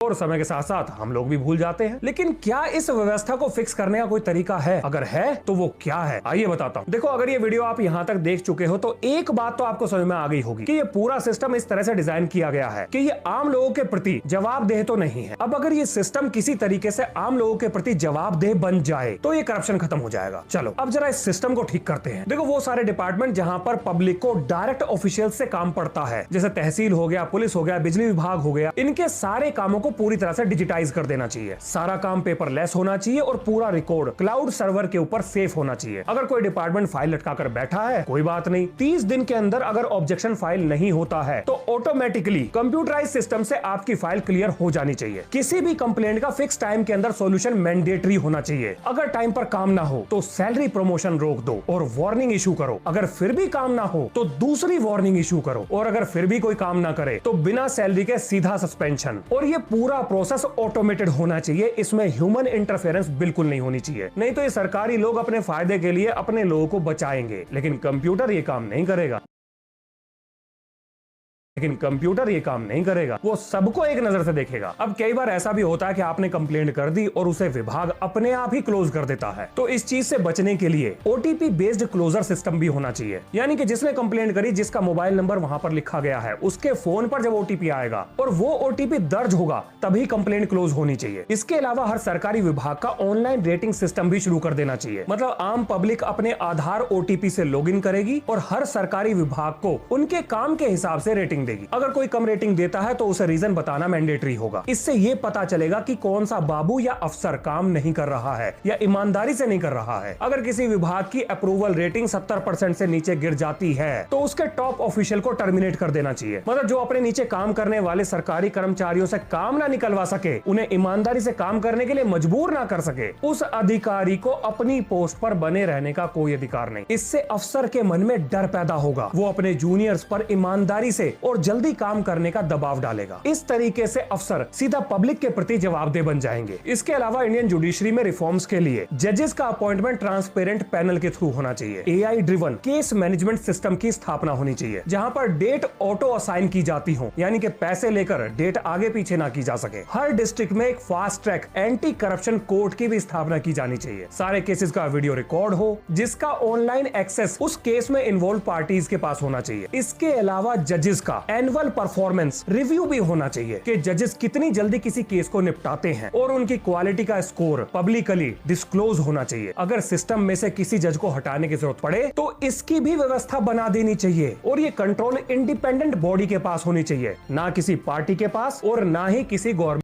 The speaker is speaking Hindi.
और समय के साथ साथ हम लोग भी भूल जाते हैं। लेकिन क्या इस व्यवस्था को फिक्स करने का कोई तरीका है? अगर है तो वो क्या है, आइए बताता हूँ। देखो, अगर ये वीडियो आप यहाँ तक देख चुके हो तो एक बात तो आपको समझ में आ गई होगी कि ये पूरा सिस्टम इस तरह से डिजाइन किया गया है कि ये आम लोगों के प्रति जवाबदेह तो नहीं है। अब अगर ये सिस्टम किसी तरीके से आम लोगों के प्रति जवाबदेह बन जाए तो ये करप्शन खत्म हो जाएगा। चलो अब जरा इस सिस्टम को ठीक करते हैं। देखो, वो सारे डिपार्टमेंट जहां पर पब्लिक को डायरेक्ट ऑफिशियल से काम पड़ता है, जैसे तहसील हो गया, पुलिस हो गया, बिजली विभाग हो गया, इनके सारे कामों को पूरी तरह से डिजिटाइज कर देना चाहिए। सारा काम पेपरलेस होना चाहिए और पूरा रिकॉर्ड क्लाउड सर्वर के ऊपर सेफ होना चाहिए। अगर कोई डिपार्टमेंट फाइल लटकाकर बैठा है, कोई बात नहीं, 30 दिन के अंदर अगर ऑब्जेक्शन फाइल नहीं होता है तो ऑटोमेटिकली कंप्यूटराइज सिस्टम से आपकी फाइल क्लियर हो जानी चाहिए। किसी भी कंप्लेंट का फिक्स टाइम के अंदर सॉल्यूशन मैंडेटरी होना चाहिए। अगर टाइम पर काम ना हो तो सैलरी प्रमोशन रोक दो और वार्निंग इशू करो। अगर फिर भी काम ना हो तो दूसरी वार्निंग इशू करो, और अगर फिर भी कोई काम ना करे तो बिना सैलरी के सीधा सस्पेंशन। और ये पूरा प्रोसेस ऑटोमेटेड होना चाहिए, इसमें ह्यूमन इंटरफेरेंस बिल्कुल नहीं होनी चाहिए। नहीं तो ये सरकारी लोग अपने फायदे के लिए अपने लोगों को बचाएंगे, लेकिन कंप्यूटर ये काम नहीं करेगा। वो सबको एक नजर से देखेगा। अब कई बार ऐसा भी होता है कि आपने कंप्लेंट कर दी और उसे विभाग अपने आप ही क्लोज कर देता है। तो इस चीज से बचने के लिए ओटीपी बेस्ड क्लोजर सिस्टम भी होना चाहिए, यानी कि जिसने कंप्लेंट करी, जिसका मोबाइल नंबर वहां पर लिखा गया है, उसके फोन पर जब ओटीपी आएगा और वो ओटीपी दर्ज होगा तभी कंप्लेंट क्लोज होनी चाहिए। इसके अलावा हर सरकारी विभाग का ऑनलाइन रेटिंग सिस्टम भी शुरू कर देना चाहिए। मतलब आम पब्लिक अपने आधार ओटीपी से लॉगिन करेगी और हर सरकारी विभाग को उनके काम के हिसाब से रेटिंग देगी। अगर कोई कम रेटिंग देता है तो उसे रीजन बताना मैंडेटरी होगा। इससे ये पता चलेगा कि कौन सा बाबू या अफसर काम नहीं कर रहा है या ईमानदारी से नहीं कर रहा है। अगर किसी विभाग की अप्रूवल रेटिंग 70% से नीचे गिर जाती है तो उसके टॉप ऑफिशियल को टर्मिनेट कर देना चाहिए। मतलब जो अपने नीचे काम करने वाले सरकारी कर्मचारियों से काम ना निकलवा सके, उन्हें ईमानदारी से काम करने के लिए मजबूर ना कर सके, उस अधिकारी को अपनी पोस्ट पर बने रहने का कोई अधिकार नहीं। इससे अफसर के मन में डर पैदा होगा, वो अपने जूनियर्स पर ईमानदारी से और जल्दी काम करने का दबाव डालेगा। इस तरीके से अफसर सीधा पब्लिक के प्रति जवाबदेह बन जाएंगे। इसके अलावा इंडियन जुडिशरी में रिफॉर्म्स के लिए जजेस का अपॉइंटमेंट ट्रांसपेरेंट पैनल के थ्रू होना चाहिए। AI driven case management system की स्थापना होनी चाहिए, जहां पर डेट ऑटो असाइन की जाती हो, यानी कि पैसे लेकर डेट आगे पीछे ना की जा सके। हर डिस्ट्रिक्ट में एक fast track anti corruption court की भी स्थापना की जानी चाहिए। सारे केसेस का वीडियो रिकॉर्ड हो, जिसका ऑनलाइन एक्सेस उस केस में इन्वॉल्व पार्टीज के पास होना चाहिए। इसके अलावा जजेस का एनुअल परफॉर्मेंस रिव्यू भी होना चाहिए कि जजेस कितनी जल्दी किसी केस को निपटाते हैं, और उनकी क्वालिटी का स्कोर पब्लिकली डिस्क्लोज होना चाहिए। अगर सिस्टम में से किसी जज को हटाने की जरूरत पड़े तो इसकी भी व्यवस्था बना देनी चाहिए, और ये कंट्रोल इंडिपेंडेंट बॉडी के पास होनी चाहिए, ना किसी पार्टी के पास और ना ही किसी गवर्नमेंट